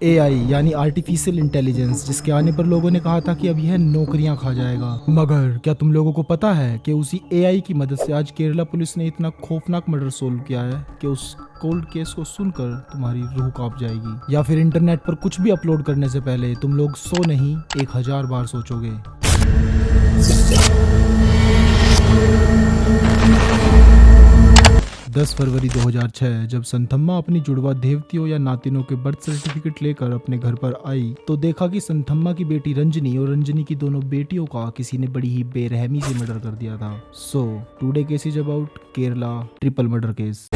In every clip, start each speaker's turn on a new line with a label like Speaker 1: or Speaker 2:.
Speaker 1: AI यानी artificial intelligence, जिसके आने पर लोगों ने कहा था कि अब यह नौकरियां खा जाएगा। मगर क्या तुम लोगों को पता है कि उसी एआई की मदद से आज केरला पुलिस ने इतना खौफनाक मर्डर सोल्व किया है कि उस कोल्ड केस को सुनकर तुम्हारी रूह कांप जाएगी। या फिर इंटरनेट पर कुछ भी अपलोड करने से पहले तुम लोग 100 नहीं 1000 बार सोचोगे। 10 फरवरी 2006 जब संथम्मा अपनी जुड़वा देवतियों या नातिनों के बर्थ सर्टिफिकेट लेकर अपने घर पर आई तो देखा कि संथम्मा की बेटी रंजनी और रंजनी की दोनों बेटियों का किसी ने बड़ी ही बेरहमी से मर्डर कर दिया था। So today case is about Kerala triple murder case.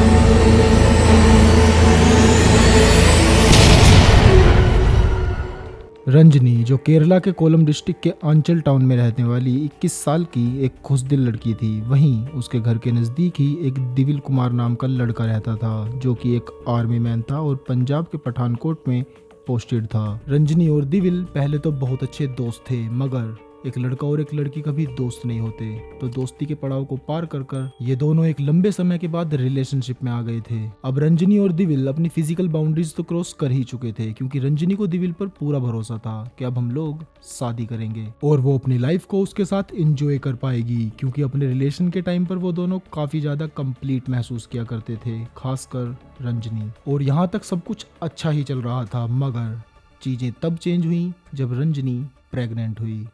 Speaker 1: Ranjani, जो केरला के कोलम डिस्ट्रिक्ट के आंचल टाउन में रहने वाली 21 साल की एक खुशदिल लड़की थी, वहीं उसके घर के नज़दीक ही एक दिविल कुमार नाम का लड़का रहता था जो कि एक आर्मी मैन था और पंजाब के पठानकोट में पोस्टेड था। रंजनी और दिविल पहले तो बहुत अच्छे दोस्त थे, मगर एक लड़का और एक लड़की कभी दोस्त नहीं होते, तो दोस्ती के पड़ाव को पार कर कर ये दोनों एक लंबे समय के बाद रिलेशनशिप में आ गए थे। अब रंजनी और दिविल अपनी फिजिकल बाउंड्रीज तो क्रॉस कर ही चुके थे, क्योंकि रंजनी को दिविल पर पूरा भरोसा था कि अब हम लोग शादी करेंगे और वो अपनी लाइफ को उसके साथ एंजॉय कर पाएगी, क्योंकि अपने रिलेशन के टाइम पर वो दोनों काफी ज्यादा कंप्लीट महसूस किया करते थे, खासकर रंजनी। और यहाँ तक सब कुछ अच्छा ही चल रहा था, मगर चीजें तब चेंज हुई जब रंजनी प्रेग्नेंट हुई।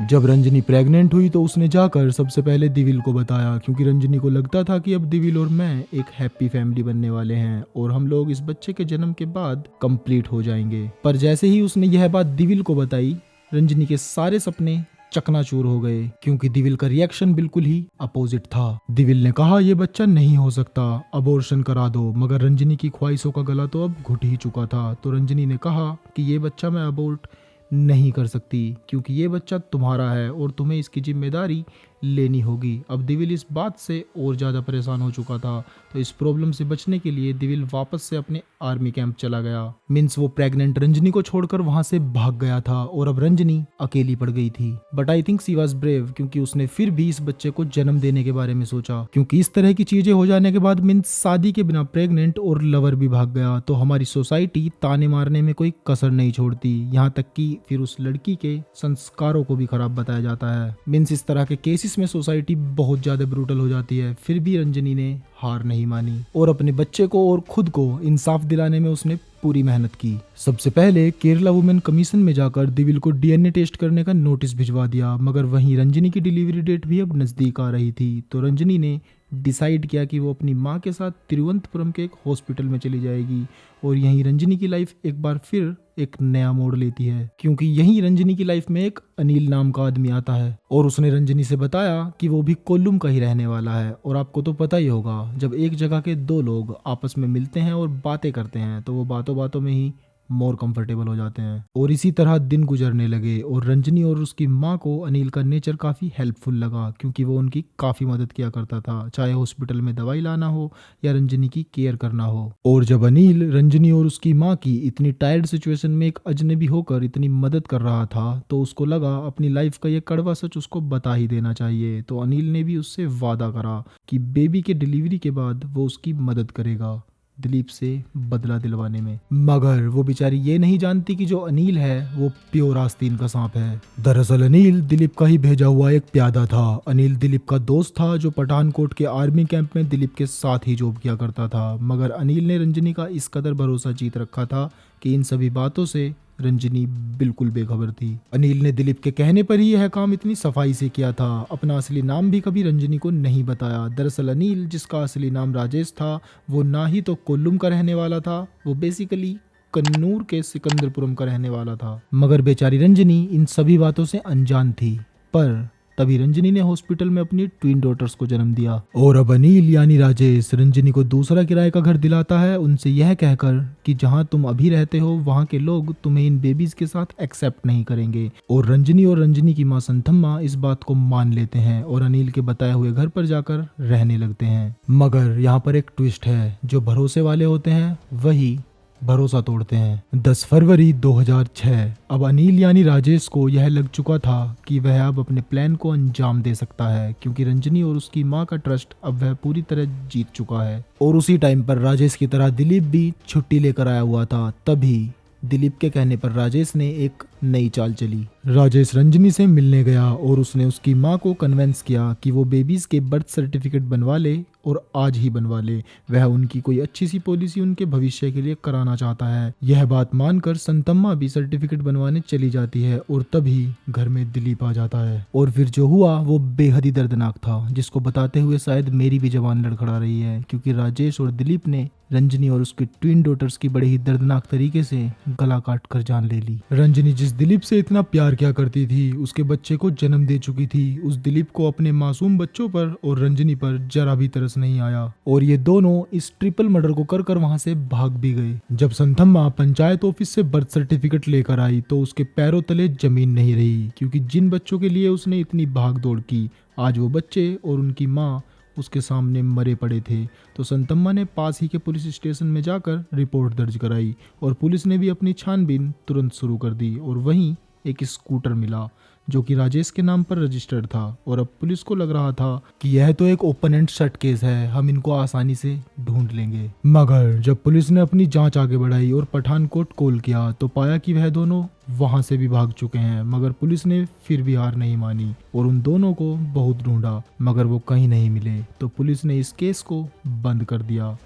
Speaker 1: जब रंजनी प्रेग्नेंट हुई तो उसने जाकर सबसे पहले दिविल को बताया, क्योंकि रंजनी को लगता था कि अब दिविल और मैं एक हैप्पी फैमिली बनने वाले हैं और हम लोग इस बच्चे के जन्म के बाद कंप्लीट हो जाएंगे। पर जैसे ही उसने यह बात दिविल को बताई, रंजनी के सारे सपने चकनाचूर हो गए, क्योंकि दिविल का रिएक्शन बिल्कुल ही अपोजिट था। दिविल ने कहा ये बच्चा नहीं हो सकता, अबॉर्शन करा दो, मगर रंजनी की ख्वाहिशों का गला तो अब घुट ही चुका था। तो रंजनी ने कहा कि ये बच्चा मैं अबॉर्ट नहीं कर सकती, क्योंकि ये बच्चा तुम्हारा है और तुम्हें इसकी जिम्मेदारी लेनी होगी। अब दिविल इस बात से और ज़्यादा परेशान हो चुका था, तो इस प्रॉब्लम से बचने के लिए दिविल वापस से अपने आर्मी कैंप चला गया। मीन्स वो प्रेग्नेंट रंजनी को छोड़कर वहां से भाग गया था और अब रंजनी अकेली पड़ गई थी। But I think she was brave, क्योंकि उसने फिर भी इस बच्चे को जन्म देने के बारे में सोचा, क्योंकि इस तरह की चीजें हो जाने के बाद मीन्स शादी के बिना प्रेग्नेंट और लवर भी भाग गया तो हमारी सोसाइटी ताने मारने में कोई कसर नहीं छोड़ती, यहाँ तक कि फिर उस लड़की के संस्कारों को भी खराब बताया जाता है। मीन्स इस तरह के केसेस में सोसाइटी बहुत ज्यादा ब्रूटल हो जाती है। फिर भी रंजनी ने हार नहीं मानी और अपने बच्चे को और खुद को इंसाफ दिलाने में उसने पूरी मेहनत की। सबसे पहले केरला वुमेन कमीशन में जाकर दिविल को डीएनए टेस्ट करने का नोटिस भिजवा दिया, मगर वहीं रंजनी की डिलीवरी डेट भी अब नजदीक आ रही थी, तो रंजनी ने डिसाइड किया कि वो अपनी माँ के साथ तिरुवनंतपुरम के एक हॉस्पिटल में चली जाएगी और यहीं रंजनी की लाइफ एक बार फिर एक नया मोड़ लेती है, क्योंकि यहीं रंजनी की लाइफ में एक अनिल नाम का आदमी आता है और उसने रंजनी से बताया कि वो भी कोल्लम का ही रहने वाला है। और आपको तो पता ही होगा, जब एक जगह के दो लोग आपस में मिलते हैं और बातें करते हैं तो वो बातों बातों में ही मोर कंफर्टेबल हो जाते हैं। और इसी तरह दिन गुजरने लगे और रंजनी और उसकी माँ को अनिल का नेचर काफ़ी हेल्पफुल लगा, क्योंकि वो उनकी काफ़ी मदद किया करता था, चाहे हॉस्पिटल में दवाई लाना हो या रंजनी की केयर करना हो। और जब अनिल रंजनी और उसकी माँ की इतनी टायर्ड सिचुएशन में एक अजनबी होकर इतनी मदद कर रहा था, तो उसको लगा अपनी लाइफ का ये कड़वा सच उसको बता ही देना चाहिए। तो अनिल ने भी उससे वादा करा कि बेबी के डिलीवरी के बाद वो उसकी मदद करेगा दिलीप से बदला दिलवाने में। मगर वो बेचारी ये नहीं जानती कि जो अनिल है वो प्योर आस्तीन का सांप है। दरअसल अनिल दिलीप का ही भेजा हुआ एक प्यादा था। अनिल दिलीप का दोस्त था जो पठानकोट के आर्मी कैंप में दिलीप के साथ ही जॉब किया करता था, मगर अनिल ने रंजनी का इस कदर भरोसा जीत रखा था कि इन सभी बातों से रंजनी बिल्कुल बेखबर थी। अनिल ने दिलीप के कहने पर ही यह काम इतनी सफाई से किया था। अपना असली नाम भी कभी रंजनी को नहीं बताया। दरअसल अनिल, जिसका असली नाम राजेश था, वो ना ही तो कोल्लम का रहने वाला था, वो बेसिकली कन्नूर के सिकंदरपुरम का रहने वाला था। मगर बेचारी रंजनी इन सभी बातों से अनजान थी। पर तभी रंजनी ने हॉस्पिटल में अपनी ट्विन डॉटर्स को जन्म दिया और अब अनिल यानी राजेश रंजनी को दूसरा किराए का घर दिलाता है, उनसे यह कहकर कि जहां तुम अभी रहते हो वहां के लोग तुम्हें इन बेबीज के साथ एक्सेप्ट नहीं करेंगे। और रंजनी की मां संथम्मा इस बात को मान लेते हैं और अनिल के बताए हुए घर पर जाकर रहने लगते हैं। मगर यहाँ पर एक ट्विस्ट है, जो भरोसे वाले होते हैं वही भरोसा तोड़ते हैं। 10 फरवरी 2006। अब अनिल यानी राजेश को यह लग चुका था कि वह अब अपने प्लान को अंजाम दे सकता है, क्योंकि रंजनी और उसकी मां का ट्रस्ट अब वह पूरी तरह जीत चुका है। और उसी टाइम पर राजेश की तरह दिलीप भी छुट्टी लेकर आया हुआ था। तभी दिलीप के कहने पर राजेश ने एक नई चाल चली। राजेश रंजनी से मिलने गया और उसने उसकी मां को कन्विंस किया कि वो बेबीज के बर्थ सर्टिफिकेट बनवा ले और आज ही बनवा ले। वह उनकी कोई अच्छी सी पॉलिसी उनके भविष्य के लिए कराना चाहता है। यह बात मानकर संतम्मा भी सर्टिफिकेट बनवाने चली जाती है और तभी घर में दिलीप आ जाता है। और फिर जो हुआ वो बेहद ही दर्दनाक था, जिसको बताते हुए शायद मेरी भी जबान लड़खड़ा रही है, क्योंकि राजेश और दिलीप ने रंजनी और उसकी ट्विन डॉटर्स की बड़े ही दर्दनाक तरीके से गला काट कर जान ले ली। रंजनी जिस दिलीप से इतना प्यार किया करती थी, उसके बच्चे को जन्म दे चुकी थी, उस दिलीप को अपने मासूम बच्चों पर और रंजनी पर जरा भी तरस नहीं आया और ये दोनों इस ट्रिपल मर्डर को कर कर वहां से भाग भी गए। जब संथम्मा पंचायत ऑफिस से बर्थ सर्टिफिकेट लेकर आई तो उसके पैरों तले जमीन नहीं रही, क्योंकि जिन बच्चों के लिए उसने इतनी भाग दौड़ की, आज वो बच्चे और उनकी माँ उसके सामने मरे पड़े थे। तो संतम्मा ने पास ही के पुलिस स्टेशन में जाकर रिपोर्ट दर्ज कराई और पुलिस ने भी अपनी छानबीन तुरंत शुरू कर दी और वहीं एक स्कूटर मिला जो कि राजेश के नाम पर रजिस्टर्ड था। और अब पुलिस को लग रहा था कि यह तो एक ओपन एंड शट केस है, हम इनको आसानी से ढूंढ लेंगे। मगर जब पुलिस ने अपनी जांच आगे बढ़ाई और पठानकोट कॉल किया तो पाया कि वह दोनों वहां से भी भाग चुके हैं। मगर पुलिस ने फिर भी हार नहीं मानी और उन दोनों को बहुत ढूंढा, मगर वो कहीं नहीं मिले। तो पुलिस ने इस केस को बंद कर दिया।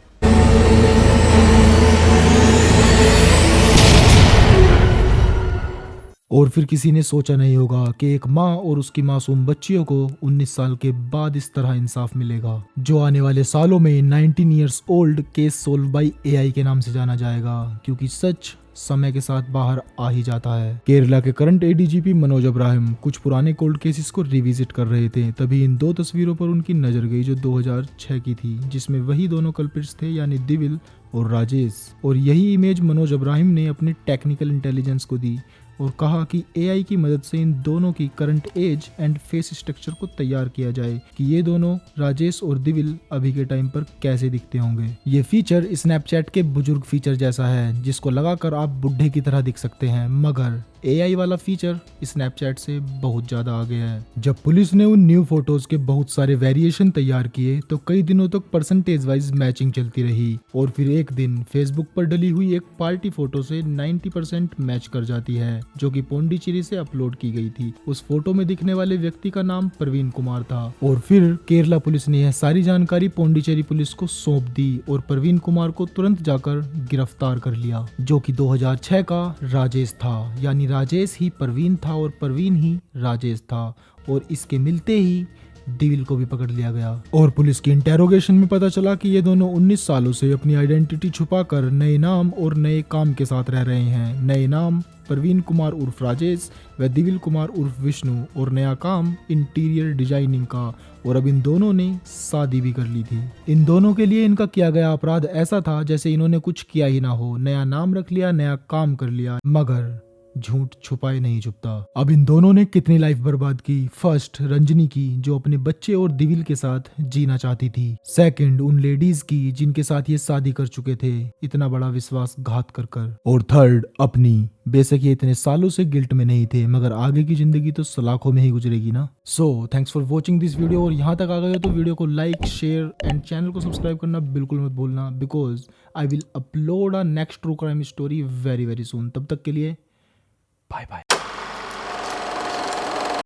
Speaker 1: और फिर किसी ने सोचा नहीं होगा कि एक माँ और उसकी मासूम बच्चियों को 19 साल के बाद इस तरह इंसाफ मिलेगा, जो आने वाले सालों में 19 years old case solve bye AI के नाम से जाना जाएगा, क्योंकि सच समय के साथ बाहर आ ही जाता है। केरला के करंट एडीजीपी मनोज अब्राहम कुछ पुराने कोल्ड केसेस को रिविजिट कर रहे थे, तभी इन दो तस्वीरों पर उनकी नजर गई जो 2006 की थी, जिसमें वही दोनों कल्प्रिट्स थे, यानी दिविल और राजेश। और यही इमेज मनोज अब्राहम ने अपने टेक्निकल इंटेलिजेंस को दी और कहा कि एआई की मदद से इन दोनों की current age and face structure को तैयार किया जाए कि ये दोनों राजेश और दिविल अभी के टाइम पर कैसे दिखते होंगे। ये फीचर स्नैपचैट के बुजुर्ग फीचर जैसा है, जिसको लगाकर आप बुढ़े की तरह दिख सकते हैं, मगर एआई वाला फीचर स्नैपचैट से बहुत ज्यादा आगे है। जब पुलिस ने उन न्यू फोटोज के बहुत सारे वेरिएशन तैयार किए तो कई दिनों तक परसेंटेज वाइज मैचिंग चलती रही और फिर एक दिन फेसबुक पर डली हुई एक पार्टी फोटो से 90% मैच कर जाती है, जो कि पोंडिचेरी से अपलोड की गई थी। उस फोटो में दिखने वाले व्यक्ति का नाम प्रवीण कुमार था और फिर केरला पुलिस ने यह सारी जानकारी पोंडिचेरी पुलिस को सौंप दी और प्रवीण कुमार को तुरंत जाकर गिरफ्तार कर लिया, जो कि 2006 का राजेश था। यानी राजेश ही प्रवीण था और प्रवीण ही राजेश था और इसके मिलते ही दिविल को भी पकड़ लिया गया। और पुलिस की इंटेरोगेशन में पता चला कि ये दोनों 19 सालों से अपनी आइडेंटिटी छुपाकर नए नाम और नए काम के साथ रह रहे हैं। नए नाम प्रवीण कुमार उर्फ राजेश व दिविल कुमार उर्फ विष्णु और नया काम इंटीरियर डिजाइनिंग का। और अब इन दोनों ने शादी भी कर ली थी। इन दोनों के लिए इनका किया गया अपराध ऐसा था जैसे इन्होंने कुछ किया ही ना हो, नया नाम रख लिया, नया काम कर लिया, मगर झूठ छुपाए नहीं छुपता। अब इन दोनों ने कितनी लाइफ बर्बाद की। फर्स्ट रंजनी की, जो अपने बच्चे और दिविल के साथ जीना चाहती थी। सेकंड उन लेडीज की जिनके साथ ये शादी कर चुके थे, इतना बड़ा विश्वासघात कर कर। और थर्ड अपनी, बेशक ये इतने सालों से गिल्ट में नहीं थे, मगर आगे की जिंदगी तो सलाखों में ही गुजरेगी ना। So thanks for watching this video. और यहाँ तक आ गए हो तो वीडियो को लाइक, शेयर एंड चैनल को सब्सक्राइब करना बिल्कुल मत भूलना, because I will upload a next true crime story very very soon. तब तक के लिए बाय बाय।